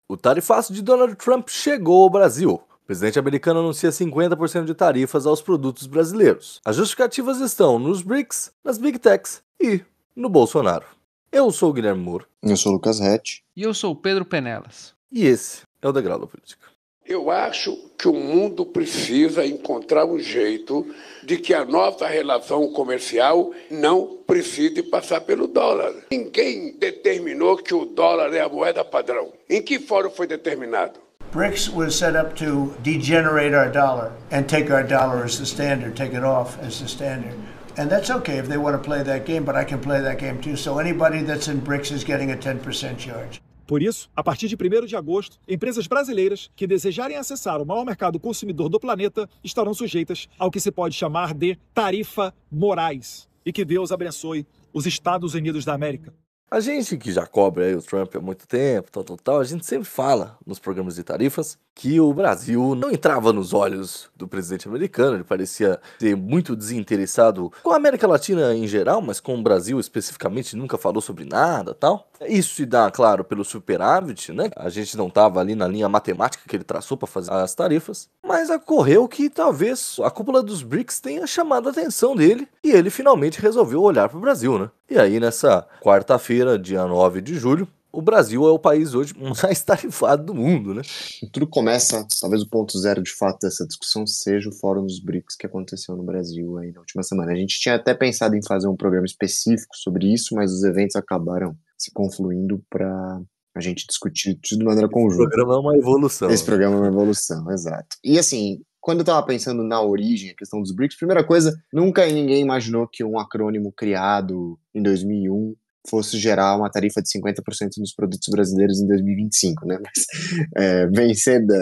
O tarifaço de Donald Trump chegou ao Brasil. O presidente americano anuncia 50% de tarifas aos produtos brasileiros. As justificativas estão nos BRICS, nas Big Techs e no Bolsonaro. Eu sou o Guilherme Moura. Eu sou o Lucas Rett. E eu sou o Pedro Penelas. E esse é o Degrau da Política. Eu acho que o mundo precisa encontrar um jeito de que a nossa relação comercial não precise passar pelo dólar. Ninguém determinou que o dólar é a moeda padrão. Em que fórum foi determinado? BRICS was set up to degenerate our dollar and take our dollar as the standard, take it off as the standard. And that's okay if they want to play that game, but I can play that game too. So anybody that's in BRICS is getting a 10% charge. Por isso, a partir de 1º de agosto, empresas brasileiras que desejarem acessar o maior mercado consumidor do planeta estarão sujeitas ao que se pode chamar de tarifa morais. E que Deus abençoe os Estados Unidos da América. A gente que já cobre aí o Trump há muito tempo, tal, a gente sempre fala nos programas de tarifas que o Brasil não entrava nos olhos do presidente americano, ele parecia ser muito desinteressado com a América Latina em geral, mas com o Brasil especificamente nunca falou sobre nada, tal. Isso se dá, claro, pelo superávit, né? A gente não estava ali na linha matemática que ele traçou para fazer as tarifas, mas ocorreu que talvez a cúpula dos BRICS tenha chamado a atenção dele e ele finalmente resolveu olhar para o Brasil, né? E aí nessa quarta-feira, dia 9 de julho, o Brasil é o país hoje mais tarifado do mundo, né? Tudo começa, talvez o ponto zero de fato dessa discussão seja o Fórum dos BRICS que aconteceu no Brasil aí na última semana. A gente tinha até pensado em fazer um programa específico sobre isso, mas os eventos acabaram se confluindo para a gente discutir tudo de maneira conjunta. Esse programa é uma evolução. Esse programa é uma evolução, exato. E assim, quando eu tava pensando na origem, a questão dos BRICS, primeira coisa, nunca ninguém imaginou que um acrônimo criado em 2001 fosse gerar uma tarifa de 50% nos produtos brasileiros em 2025, né? Mas, vencendo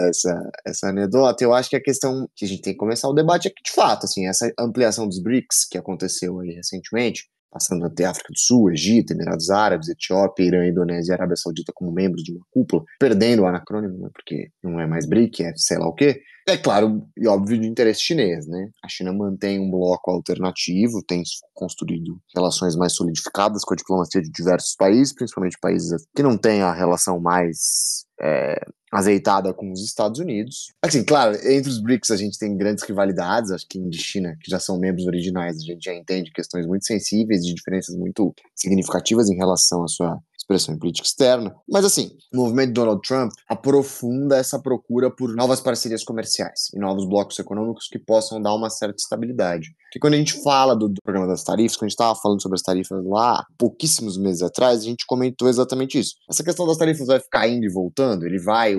essa anedota, eu acho que a questão que a gente tem que começar o debate é que, de fato, assim, essa ampliação dos BRICS que aconteceu aí recentemente, passando até África do Sul, Egito, Emirados Árabes, Etiópia, Irã, Indonésia e Arábia Saudita como membros de uma cúpula, perdendo o anacrônimo, né, porque não é mais BRIC, é sei lá o quê, é claro e óbvio de interesse chinês, né? A China mantém um bloco alternativo, tem construído relações mais solidificadas com a diplomacia de diversos países, principalmente países que não têm a relação mais azeitada com os Estados Unidos. Assim, claro, entre os BRICS a gente tem grandes rivalidades, acho que Índia e China, que já são membros originais, a gente já entende questões muito sensíveis e diferenças muito significativas em relação à sua expressão em política externa. Mas assim, o movimento de Donald Trump aprofunda essa procura por novas parcerias comerciais e novos blocos econômicos que possam dar uma certa estabilidade. Porque quando a gente fala do programa das tarifas, quando a gente estava falando sobre as tarifas lá, pouquíssimos meses atrás, a gente comentou exatamente isso. Essa questão das tarifas vai ficar indo e voltando, ele vai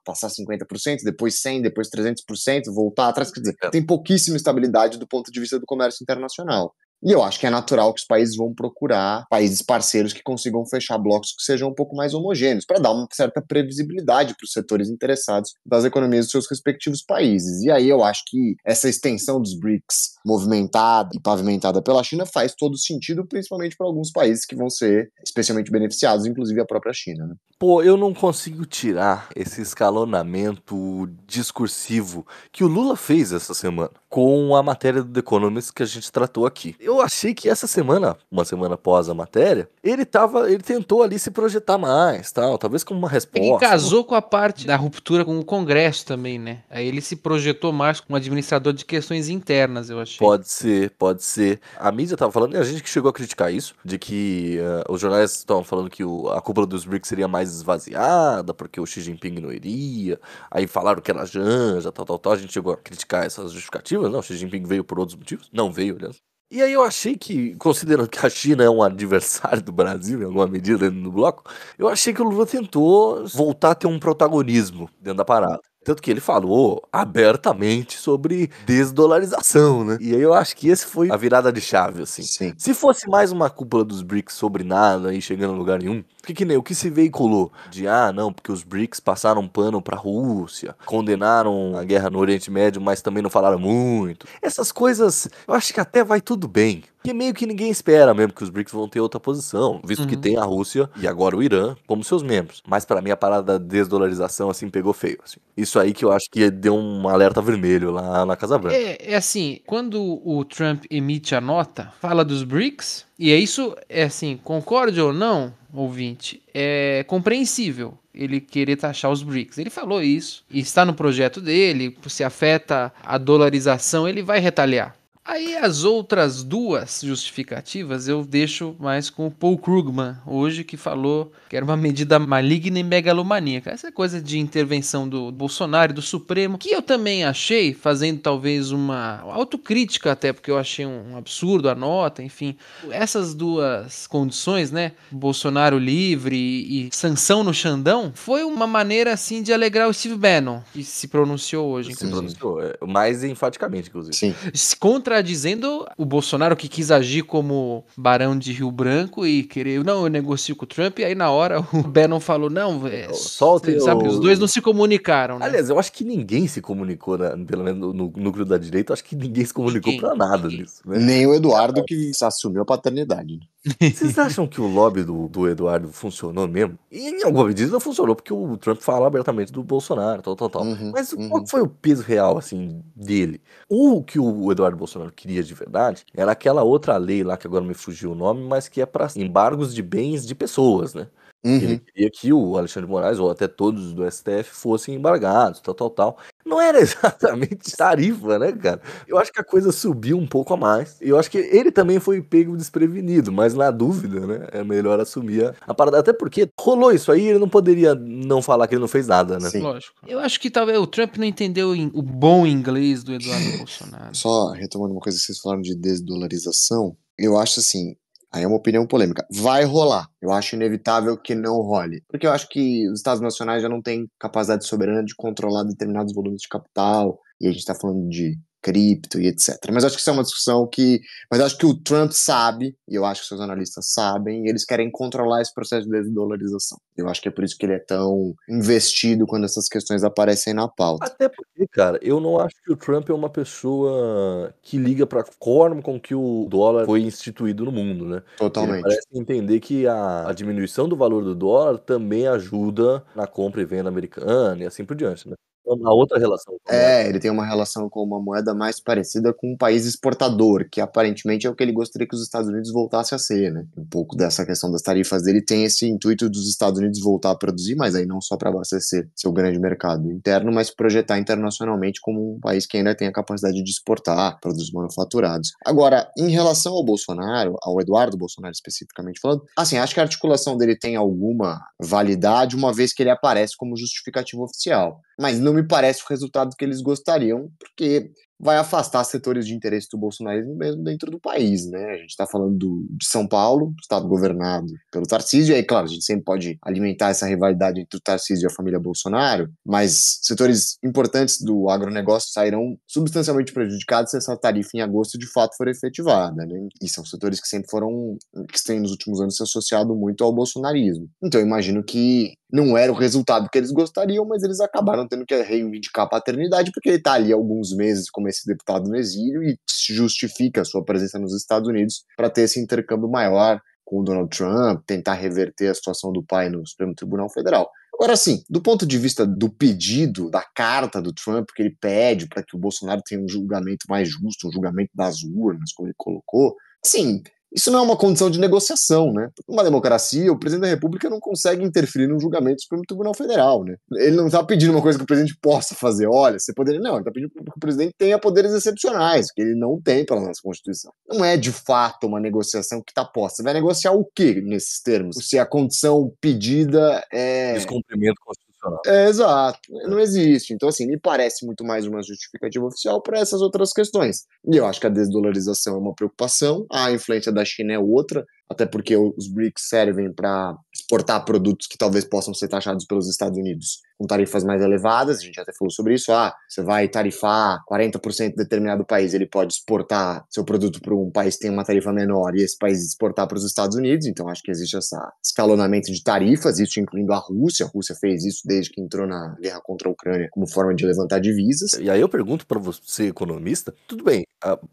passar 50%, depois 100%, depois 300%, voltar atrás, quer dizer, tem pouquíssima estabilidade do ponto de vista do comércio internacional. E eu acho que é natural que os países vão procurar países parceiros que consigam fechar blocos que sejam um pouco mais homogêneos, para dar uma certa previsibilidade para os setores interessados das economias dos seus respectivos países. E aí eu acho que essa extensão dos BRICS movimentada e pavimentada pela China faz todo sentido, principalmente para alguns países que vão ser especialmente beneficiados, inclusive a própria China, né? Pô, eu não consigo tirar esse escalonamento discursivo que o Lula fez essa semana com a matéria do The Economist que a gente tratou aqui. Eu achei que essa semana, uma semana após a matéria, ele tentou ali se projetar mais, tal, talvez como uma resposta. Ele casou com a parte da ruptura com o Congresso também, né? Aí ele se projetou mais como administrador de questões internas, eu achei. Pode ser. A mídia tava falando, e a gente que chegou a criticar isso, de que os jornais estavam falando que a cúpula dos BRICS seria mais esvaziada, porque o Xi Jinping não iria, aí falaram que era Janja, tal, a gente chegou a criticar essas justificativas, não, o Xi Jinping veio por outros motivos, não veio, aliás. E aí eu achei que, considerando que a China é um adversário do Brasil, em alguma medida dentro do bloco, eu achei que o Lula tentou voltar a ter um protagonismo dentro da parada. Tanto que ele falou abertamente sobre desdolarização, né? E aí eu acho que esse foi a virada de chave, assim. Sim. Se fosse mais uma cúpula dos BRICS sobre nada e chegando a lugar nenhum, o que se veiculou? De, não, porque os BRICS passaram pano pra Rússia, condenaram a guerra no Oriente Médio, mas também não falaram muito. Essas coisas, eu acho que até vai tudo bem. Porque meio que ninguém espera mesmo que os BRICS vão ter outra posição, visto que tem a Rússia e agora o Irã como seus membros. Mas pra mim a parada da desdolarização, assim, pegou feio, assim. Isso aí que eu acho que deu um alerta vermelho lá na Casa Branca. É assim, quando o Trump emite a nota, fala dos BRICS, e é isso, assim, concorde ou não, ouvinte, é compreensível. ele querer taxar os BRICS. Ele falou isso, e está no projeto dele, se afeta a dolarização, ele vai retaliar. Aí as outras duas justificativas eu deixo mais com o Paul Krugman, hoje, que falou que era uma medida maligna e megalomaníaca. Essa coisa de intervenção do Bolsonaro e do Supremo, que eu também achei, fazendo talvez uma autocrítica até, porque eu achei um absurdo a nota, enfim. Essas duas condições, né, Bolsonaro livre e sanção no Xandão, foi uma maneira, assim, de alegrar o Steve Bannon, que se pronunciou hoje, Se inclusive. pronunciou, mais enfaticamente, inclusive. Sim. Contradizendo o Bolsonaro, que quis agir como barão de Rio Branco e querer, não, eu negocio com o Trump, e aí na hora o Bannon falou, não, Soltem sabe, os dois não se comunicaram, né? Aliás, eu acho que ninguém se comunicou, pelo menos no núcleo da direita, eu acho que ninguém se comunicou Ninguém, pra nada ninguém. nisso, né? Nem o Eduardo, que assumiu a paternidade. Vocês acham que o lobby do Eduardo funcionou mesmo? E em alguma medida não funcionou, porque o Trump fala abertamente do Bolsonaro, tal. Mas qual foi o peso real, assim, dele? O que o Eduardo Bolsonaro queria de verdade era aquela outra lei lá, que agora me fugiu o nome, mas que é para embargos de bens de pessoas, né? Ele queria que o Alexandre de Moraes, ou até todos do STF, fossem embargados, tal. Não era exatamente tarifa, né, cara? Eu acho que a coisa subiu um pouco a mais. Eu acho que ele também foi pego desprevenido, mas na dúvida, né, é melhor assumir a parada. Até porque rolou isso aí, ele não poderia não falar que ele não fez nada, né? Sim. Lógico. Eu acho que talvez o Trump não entendeu o bom inglês do Eduardo Bolsonaro. Só retomando uma coisa que vocês falaram de desdolarização, eu acho assim, aí é uma opinião polêmica, vai rolar. Eu acho inevitável que não role. Porque eu acho que os Estados nacionais já não têm capacidade soberana de controlar determinados volumes de capital, e a gente tá falando de cripto e etc. Mas eu acho que isso é uma discussão que... Mas eu acho que o Trump sabe, e eu acho que seus analistas sabem, e eles querem controlar esse processo de desdolarização. Eu acho que é por isso que ele é tão investido quando essas questões aparecem na pauta. Até porque, cara, eu não acho que o Trump é uma pessoa que liga pra forma com que o dólar foi instituído no mundo, né? Ele Totalmente. parece entender que a diminuição do valor do dólar também ajuda na compra e venda americana e assim por diante, né? Uma outra relação com a moeda. Ele tem uma relação com uma moeda mais parecida com um país exportador, que aparentemente é o que ele gostaria que os Estados Unidos voltassem a ser, né? Um pouco dessa questão das tarifas dele tem esse intuito dos Estados Unidos voltar a produzir, mas aí não só para abastecer seu grande mercado interno, mas projetar internacionalmente como um país que ainda tem a capacidade de exportar produtos manufaturados. Agora, em relação ao Bolsonaro, ao Eduardo Bolsonaro especificamente falando, assim, acho que a articulação dele tem alguma validade, uma vez que ele aparece como justificativo oficial. Mas não me parece o resultado que eles gostariam, porque vai afastar setores de interesse do bolsonarismo mesmo dentro do país, né? A gente está falando de São Paulo, estado governado pelo Tarcísio, e aí, claro, a gente sempre pode alimentar essa rivalidade entre o Tarcísio e a família Bolsonaro, mas setores importantes do agronegócio sairão substancialmente prejudicados se essa tarifa em agosto de fato for efetivada, né? E são setores que sempre foram, que têm nos últimos anos se associado muito ao bolsonarismo. Então eu imagino que não era o resultado que eles gostariam, mas eles acabaram tendo que reivindicar a paternidade, porque ele está ali há alguns meses como esse deputado no exílio e justifica a sua presença nos Estados Unidos para ter esse intercâmbio maior com o Donald Trump, tentar reverter a situação do pai no Supremo Tribunal Federal. Agora, assim, do ponto de vista do pedido, da carta do Trump, que ele pede para que o Bolsonaro tenha um julgamento mais justo, um julgamento das urnas, como ele colocou, sim. Isso não é uma condição de negociação, né? Numa democracia, o presidente da República não consegue interferir no julgamento do Supremo Tribunal Federal, né? Ele não está pedindo uma coisa que o presidente possa fazer. Olha, você poderia... Não, ele está pedindo que o presidente tenha poderes excepcionais, que ele não tem pela nossa Constituição. Não é, de fato, uma negociação que está posta. Você vai negociar o quê nesses termos? Se a condição pedida é... Descumprimento constitucional. Exato, não existe. Então, assim, me parece muito mais uma justificativa oficial para essas outras questões. E eu acho que a desdolarização é uma preocupação, a influência da China é outra, até porque os BRICS servem para exportar produtos que talvez possam ser taxados pelos Estados Unidos com tarifas mais elevadas. A gente até falou sobre isso. Você vai tarifar 40% de determinado país, ele pode exportar seu produto para um país que tem uma tarifa menor e esse país exportar para os Estados Unidos. Então acho que existe esse escalonamento de tarifas, isso incluindo a Rússia. A Rússia fez isso desde que entrou na guerra contra a Ucrânia como forma de levantar divisas. E aí eu pergunto para você, economista, tudo bem,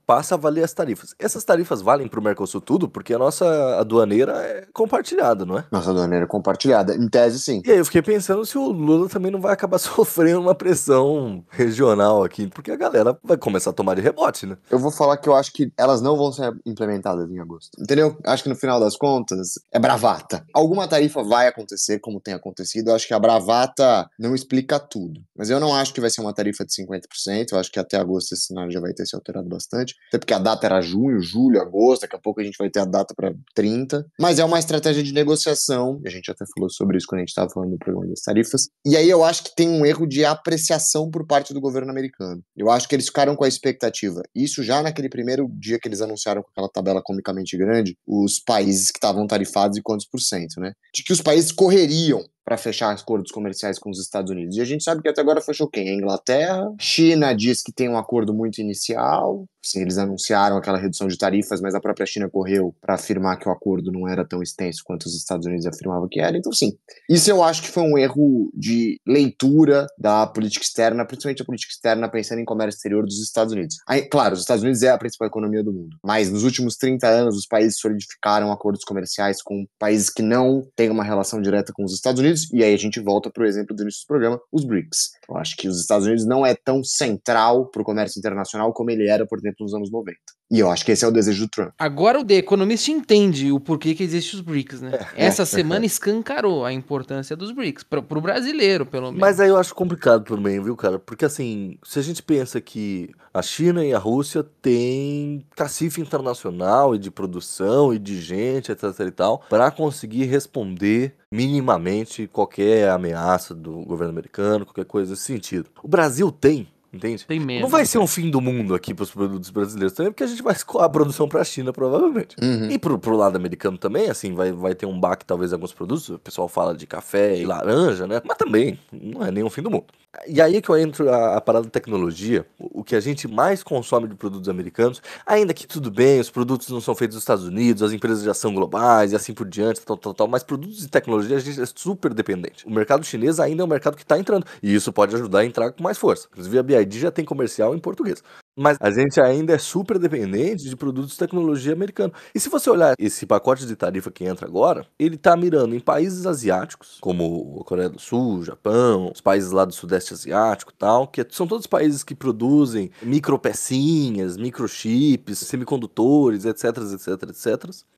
passa a valer as tarifas. Essas tarifas valem para o Mercosul tudo? Porque a nossa aduaneira é compartilhada, não é? Nossa aduaneira é compartilhada, em tese sim. E aí eu fiquei pensando se o Lula também não vai acabar sofrendo uma pressão regional aqui, porque a galera vai começar a tomar de rebote, né? Eu vou falar que eu acho que elas não vão ser implementadas em agosto. Entendeu? Acho que no final das contas é bravata. Alguma tarifa vai acontecer, como tem acontecido. Eu acho que a bravata não explica tudo. Mas eu não acho que vai ser uma tarifa de 50%. Eu acho que até agosto esse cenário já vai ter se alterado bastante. Até porque a data era junho, julho, agosto. Daqui a pouco a gente vai ter a data para 30. Mas é uma estratégia de negociação. A gente até falou sobre isso quando a gente estava falando do programa das tarifas. E aí eu acho que tem um erro de apreciação por parte do governo americano. Eu acho que eles ficaram com a expectativa. Isso já naquele primeiro dia que eles anunciaram com aquela tabela comicamente grande, os países que estavam tarifados e quantos por cento, né? De que os países correriam para fechar acordos comerciais com os Estados Unidos. E a gente sabe que até agora fechou quem? A Inglaterra. China diz que tem um acordo muito inicial. Sim, eles anunciaram aquela redução de tarifas, mas a própria China correu para afirmar que o acordo não era tão extenso quanto os Estados Unidos afirmavam que era. Então, sim, isso eu acho que foi um erro de leitura da política externa, principalmente a política externa pensando em comércio exterior dos Estados Unidos. Aí, claro, os Estados Unidos é a principal economia do mundo, mas nos últimos 30 anos os países solidificaram acordos comerciais com países que não têm uma relação direta com os Estados Unidos, e aí a gente volta para o exemplo do início do programa, os BRICS. Eu acho que os Estados Unidos não é tão central para o comércio internacional como ele era, por exemplo, nos anos 90. E eu acho que esse é o desejo do Trump. Agora o The Economist entende o porquê que existe os BRICS, né? Essa semana escancarou a importância dos BRICS, pro brasileiro, pelo menos. Mas aí eu acho complicado também, viu, cara? Porque assim, se a gente pensa que a China e a Rússia têm cacife internacional e de produção e de gente, etc e tal, para conseguir responder minimamente qualquer ameaça do governo americano, qualquer coisa nesse sentido. O Brasil tem, entende? Tem menos. Não vai ser um fim do mundo aqui para os produtos brasileiros também, porque a gente vai escoar a produção para a China, provavelmente. E pro lado americano também, assim, vai ter um baque talvez em alguns produtos. O pessoal fala de café e laranja, né? Mas também não é nenhum fim do mundo. E aí que eu entro a parada da tecnologia. O que a gente mais consome de produtos americanos, ainda que tudo bem, os produtos não são feitos nos Estados Unidos, as empresas já são globais e assim por diante, tal, mas produtos de tecnologia a gente é super dependente. O mercado chinês ainda é um mercado que está entrando, e isso pode ajudar a entrar com mais força. Inclusive a BYD já tem comercial em português. Mas a gente ainda é super dependente de produtos de tecnologia americano. E se você olhar esse pacote de tarifa que entra agora, ele tá mirando em países asiáticos, como a Coreia do Sul, Japão, os países lá do Sudeste Asiático e tal, que são todos países que produzem micropecinhas, microchips, semicondutores, etc.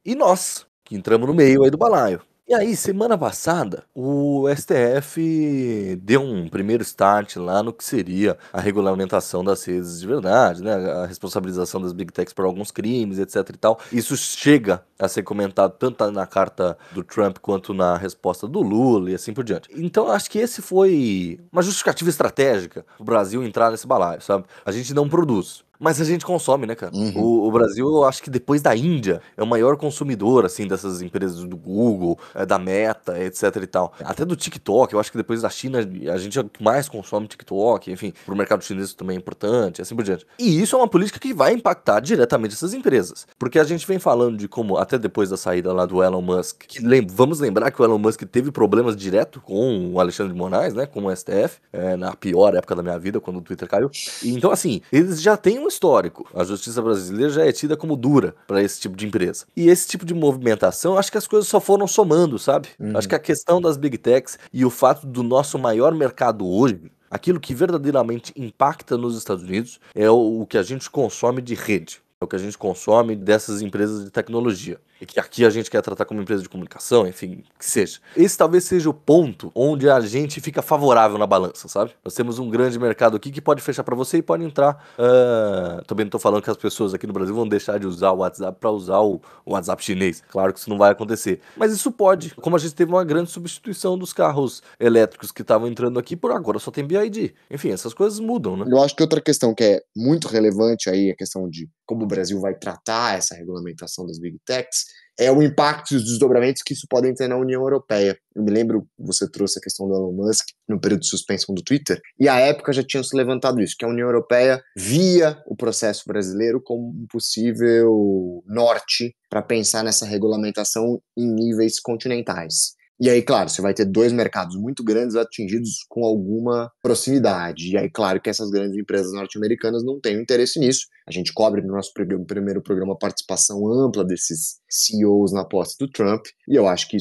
E nós, que entramos no meio aí do balaio. E aí, semana passada, o STF deu um primeiro start lá no que seria a regulamentação das redes de verdade, né? A responsabilização das Big Techs por alguns crimes, etc e tal. Isso chega a ser comentado tanto na carta do Trump quanto na resposta do Lula e assim por diante. Então, acho que esse foi uma justificativa estratégica pro Brasil entrar nesse balaio, sabe? A gente não produz. Mas a gente consome, né, cara? O Brasil, eu acho que depois da Índia, é o maior consumidor, assim, dessas empresas do Google, da Meta, etc e tal. Até do TikTok, eu acho que depois da China, a gente é o que mais consome TikTok, enfim, pro mercado chinês também é importante, assim por diante. E isso é uma política que vai impactar diretamente essas empresas. Porque a gente vem falando de como, até depois da saída lá do Elon Musk, vamos lembrar que o Elon Musk teve problemas direto com o Alexandre de Moraes, né, com o STF, na pior época da minha vida, quando o Twitter caiu. E, então, assim, eles já têm um histórico. A justiça brasileira já é tida como dura para esse tipo de empresa. E esse tipo de movimentação, acho que as coisas só foram somando, sabe? Acho que a questão das Big Techs e o fato do nosso maior mercado hoje, aquilo que verdadeiramente impacta nos Estados Unidos, é o que a gente consome de rede. É o que a gente consome dessas empresas de tecnologia. E que aqui a gente quer tratar como empresa de comunicação, enfim, que seja. Esse talvez seja o ponto onde a gente fica favorável na balança, sabe? Nós temos um grande mercado aqui que pode fechar para você e pode entrar. Também não tô falando que as pessoas aqui no Brasil vão deixar de usar o WhatsApp para usar o WhatsApp chinês. Claro que isso não vai acontecer. Mas isso pode. Como a gente teve uma grande substituição dos carros elétricos que estavam entrando aqui, por agora só tem BYD. Enfim, essas coisas mudam, né? Eu acho que outra questão que é muito relevante aí, a questão de como o Brasil vai tratar essa regulamentação das Big Techs, é o impacto e os desdobramentos que isso podem ter na União Europeia. Eu me lembro, você trouxe a questão do Elon Musk no período de suspensão do Twitter, e à época já tinham se levantado isso, que a União Europeia via o processo brasileiro como um possível norte para pensar nessa regulamentação em níveis continentais. E aí, claro, você vai ter dois mercados muito grandes atingidos com alguma proximidade. E aí, claro que essas grandes empresas norte-americanas não têm interesse nisso. A gente cobre no nosso primeiro programa a participação ampla desses CEOs na posse do Trump. E eu acho que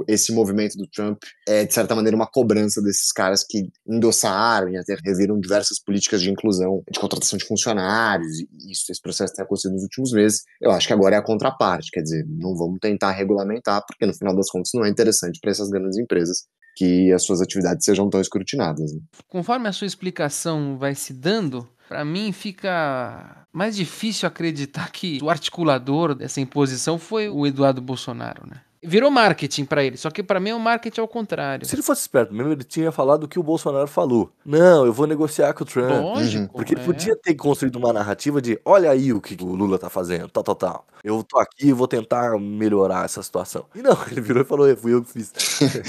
esse movimento do Trump é, de certa maneira, uma cobrança desses caras que endossaram e até reviram diversas políticas de inclusão, de contratação de funcionários. E esse processo tem acontecido nos últimos meses. Eu acho que agora é a contraparte. Quer dizer, não vamos tentar regulamentar, porque no final das contas não é interessante para essas grandes empresas que as suas atividades sejam tão escrutinadas. Né? Conforme a sua explicação vai se dando, para mim fica mais difícil acreditar que o articulador dessa imposição foi o Eduardo Bolsonaro, né? Virou marketing para ele, só que para mim é um marketing ao contrário. Se ele fosse esperto mesmo, ele tinha falado o que o Bolsonaro falou. Não, eu vou negociar com o Trump. Lógico. Porque ele podia ter construído uma narrativa de olha aí o que o Lula tá fazendo, tal. Eu tô aqui e vou tentar melhorar essa situação. E não, ele virou e falou, fui eu que fiz.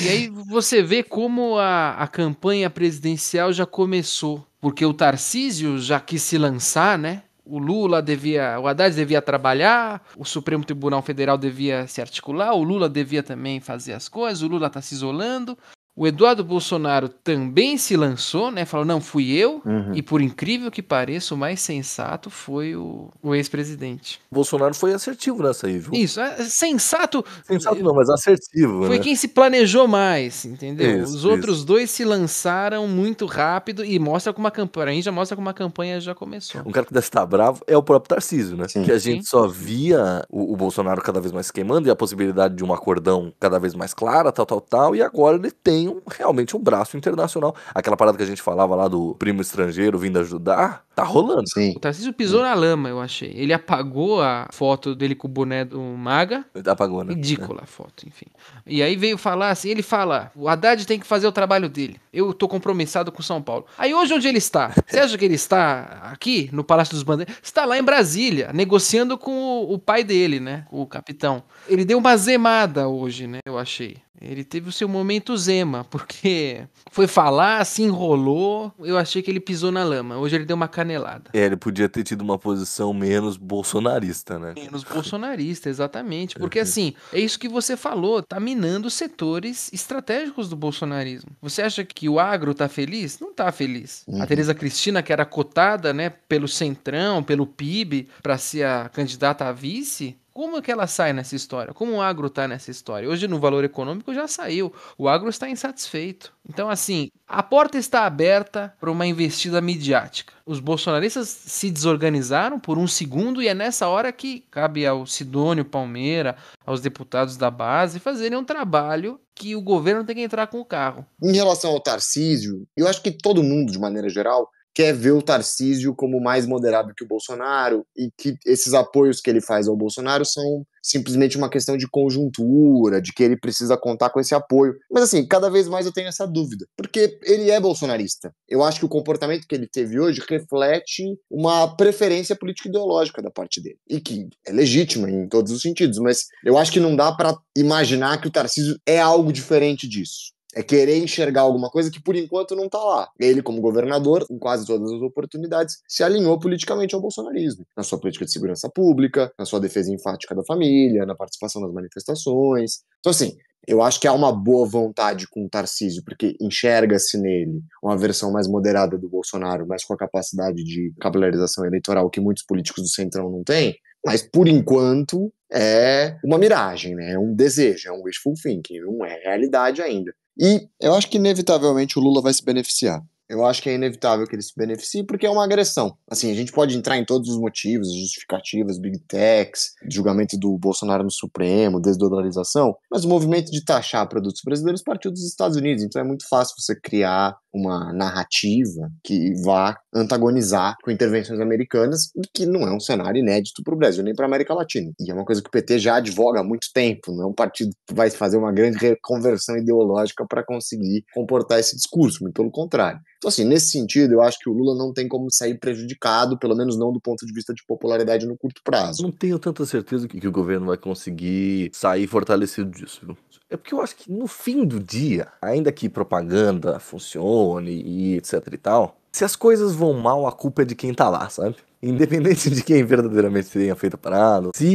E aí você vê como a campanha presidencial já começou, porque o Tarcísio já quis se lançar, né? O Haddad devia trabalhar, o Supremo Tribunal Federal devia se articular, o Lula devia também fazer as coisas, o Lula está se isolando. O Eduardo Bolsonaro também se lançou, né? Falou, não, fui eu. E por incrível que pareça, o mais sensato foi o ex-presidente. O Bolsonaro foi assertivo nessa aí, viu? Isso, sensato. Sensato não, mas assertivo, Foi né? quem se planejou mais, entendeu? Isso, Os outros dois se lançaram muito rápido e mostra como a campanha, já mostra como a campanha já começou. Um cara que deve estar bravo é o próprio Tarcísio, né? Sim. Que a gente só via o Bolsonaro cada vez mais se queimando e a possibilidade de um acordão cada vez mais clara, tal, e agora ele tem realmente um braço internacional. Aquela parada que a gente falava lá do primo estrangeiro vindo ajudar, tá rolando. Sim. O Tarcísio pisou na lama, eu achei. Ele apagou a foto dele com o boné do Maga. Apagou, né? Ridícula a foto, enfim. E aí veio falar assim, ele fala, o Haddad tem que fazer o trabalho dele. Eu tô compromissado com São Paulo. Aí hoje onde ele está? Você acha que ele está aqui, no Palácio dos Bandeirantes? Está lá em Brasília, negociando com o pai dele, né? O capitão. Ele deu uma zemada hoje, né? Eu achei. Ele teve o seu momento Zema, porque foi falar, se enrolou, eu achei que ele pisou na lama. Hoje ele deu uma canelada. Ele podia ter tido uma posição menos bolsonarista, né? Menos bolsonarista, exatamente. Porque assim, é isso que você falou, tá minando setores estratégicos do bolsonarismo. Você acha que o agro tá feliz? Não tá feliz. A Tereza Cristina, que era cotada, né, pelo Centrão, pelo PIB, para ser a candidata a vice... Como que ela sai nessa história? Como o agro está nessa história? Hoje no Valor Econômico já saiu. O agro está insatisfeito. Então, assim, a porta está aberta para uma investida midiática. Os bolsonaristas se desorganizaram por um segundo e é nessa hora que cabe ao Sidônio Palmeira, aos deputados da base, fazerem um trabalho que o governo tem que entrar com o carro. Em relação ao Tarcísio, eu acho que todo mundo, de maneira geral, quer ver o Tarcísio como mais moderado que o Bolsonaro e que esses apoios que ele faz ao Bolsonaro são simplesmente uma questão de conjuntura, de que ele precisa contar com esse apoio. Mas assim, cada vez mais eu tenho essa dúvida, porque ele é bolsonarista. Eu acho que o comportamento que ele teve hoje reflete uma preferência político-ideológica da parte dele, e que é legítima em todos os sentidos, mas eu acho que não dá para imaginar que o Tarcísio é algo diferente disso. É querer enxergar alguma coisa que por enquanto não tá lá. Ele, como governador, em quase todas as oportunidades, se alinhou politicamente ao bolsonarismo. Na sua política de segurança pública, na sua defesa enfática da família, na participação nas manifestações. Então, assim, eu acho que há uma boa vontade com o Tarcísio, porque enxerga-se nele uma versão mais moderada do Bolsonaro, mas com a capacidade de capilarização eleitoral que muitos políticos do Centrão não têm. Mas, por enquanto, é uma miragem, né? É um desejo, é um wishful thinking, não é realidade ainda. E eu acho que inevitavelmente o Lula vai se beneficiar. Eu acho que é inevitável que ele se beneficie porque é uma agressão. Assim, a gente pode entrar em todos os motivos, justificativas, big techs, julgamento do Bolsonaro no Supremo, desdolarização, mas o movimento de taxar produtos brasileiros partiu dos Estados Unidos, então é muito fácil você criar uma narrativa que vá antagonizar com intervenções americanas, que não é um cenário inédito para o Brasil nem para a América Latina. E é uma coisa que o PT já advoga há muito tempo, não é um partido que vai fazer uma grande reconversão ideológica para conseguir comportar esse discurso, muito pelo contrário. Então, assim, nesse sentido, eu acho que o Lula não tem como sair prejudicado, pelo menos não do ponto de vista de popularidade no curto prazo. Não tenho tanta certeza que o governo vai conseguir sair fortalecido disso, viu? É porque eu acho que no fim do dia, ainda que propaganda funcione e etc e tal, se as coisas vão mal, a culpa é de quem tá lá, sabe? independente de quem verdadeiramente tenha feito a parada, se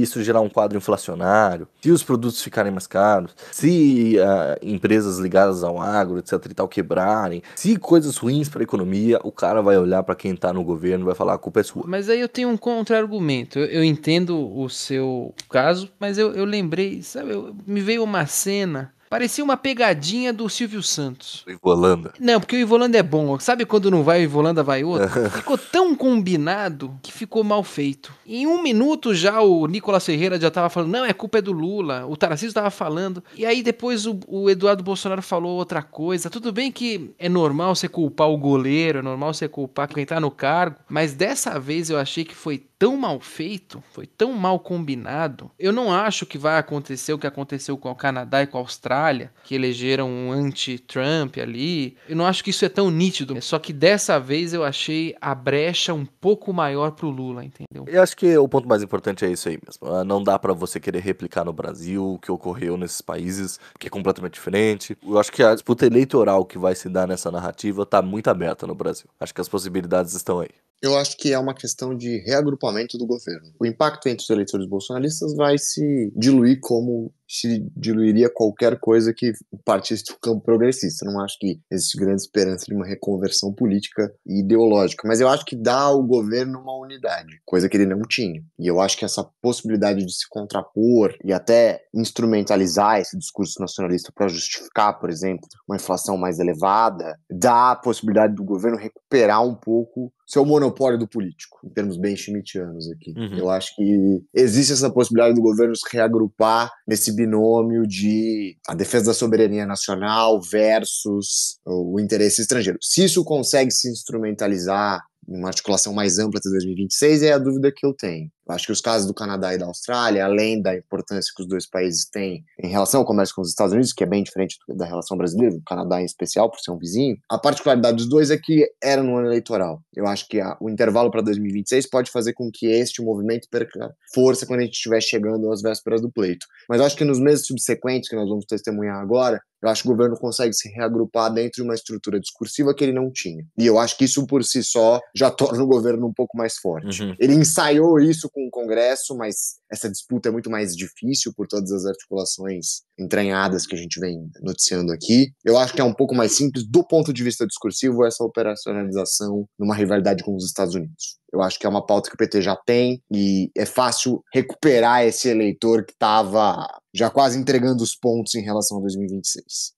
isso gerar um quadro inflacionário, se os produtos ficarem mais caros, se empresas ligadas ao agro, etc e tal, quebrarem, se coisas ruins para a economia, o cara vai olhar para quem tá no governo e vai falar: a culpa é sua. Mas aí eu tenho um contra-argumento. Eu entendo o seu caso, mas eu lembrei, sabe, me veio uma cena. Parecia uma pegadinha do Silvio Santos. O Ivo Holanda. Não, porque o Ivo Holanda é bom. Sabe quando não vai o Ivo Holanda, vai outro? Ficou tão combinado que ficou mal feito. Em 1 minuto já o Nicolas Ferreira já tava falando, não, é culpa do Lula. O Tarcísio tava falando. E aí depois o Eduardo Bolsonaro falou outra coisa. Tudo bem que é normal você culpar o goleiro, é normal você culpar quem tá no cargo. Mas dessa vez eu achei que foi tão mal feito, foi tão mal combinado. Eu não acho que vai acontecer o que aconteceu com o Canadá e com a Austrália, que elegeram um anti-Trump ali. Eu não acho que isso é tão nítido. Só que dessa vez eu achei a brecha um pouco maior pro Lula, entendeu? Eu acho que o ponto mais importante é isso aí mesmo. Não dá pra você querer replicar no Brasil o que ocorreu nesses países, que é completamente diferente. Eu acho que a disputa eleitoral que vai se dar nessa narrativa tá muito aberta no Brasil. Acho que as possibilidades estão aí. Eu acho que é uma questão de reagrupamento do governo. O impacto entre os eleitores bolsonaristas vai se diluir como se diluiria qualquer coisa que partisse do campo progressista. Não acho que existe grande esperança de uma reconversão política e ideológica, mas eu acho que dá ao governo uma unidade, coisa que ele não tinha. E eu acho que essa possibilidade de se contrapor e até instrumentalizar esse discurso nacionalista para justificar, por exemplo, uma inflação mais elevada, dá a possibilidade do governo recuperar um pouco seu monopólio do político, em termos bem schmittianos aqui. Eu acho que existe essa possibilidade do governo se reagrupar nesse binômio de a defesa da soberania nacional versus o interesse estrangeiro. Se isso consegue se instrumentalizar numa articulação mais ampla até 2026, é a dúvida que eu tenho. Eu acho que os casos do Canadá e da Austrália, além da importância que os dois países têm em relação ao comércio com os Estados Unidos, que é bem diferente da relação brasileira, do Canadá em especial, por ser um vizinho, a particularidade dos dois é que era no ano eleitoral. Eu acho que o intervalo para 2026 pode fazer com que este movimento perca força quando a gente estiver chegando às vésperas do pleito. Mas eu acho que nos meses subsequentes, que nós vamos testemunhar agora, eu acho que o governo consegue se reagrupar dentro de uma estrutura discursiva que ele não tinha. E eu acho que isso por si só já torna o governo um pouco mais forte. Ele ensaiou isso com o Congresso, mas essa disputa é muito mais difícil por todas as articulações entranhadas que a gente vem noticiando aqui. Eu acho que é um pouco mais simples do ponto de vista discursivo essa operacionalização numa rivalidade com os Estados Unidos. Eu acho que é uma pauta que o PT já tem e é fácil recuperar esse eleitor que estava já quase entregando os pontos em relação a 2026.